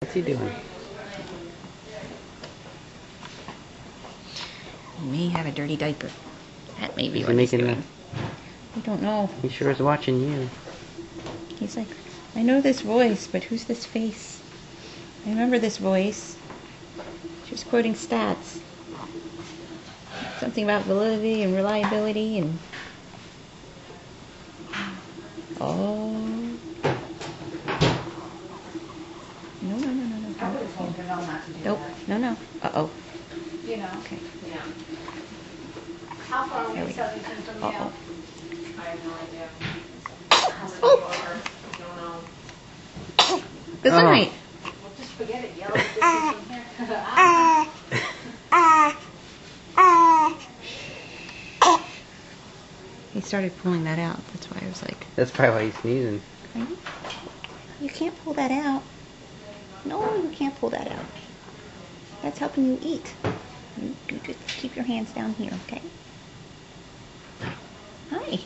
What's he doing? He may have a dirty diaper. That may be Is what he he's making doing. I don't know. He sure is watching you. He's like, I know this voice, but who's this face? I remember this voice. She was quoting stats. Something about validity and reliability and... Oh. No, no, no, no, no. I would have told Janelle not to do Nope. that. No, no. Uh-oh. You know? Okay. Yeah. How far There away we is go. Southington from you? Uh-oh. I have no idea. Oh! I don't know. Good Oh. night. Well, just forget it. Yell at this from here. He started pulling that out. That's why I was like, That's probably why he's sneezing. you can't pull that out. No, you can't pull that out. That's helping you eat. You just keep your hands down here, okay? Hi.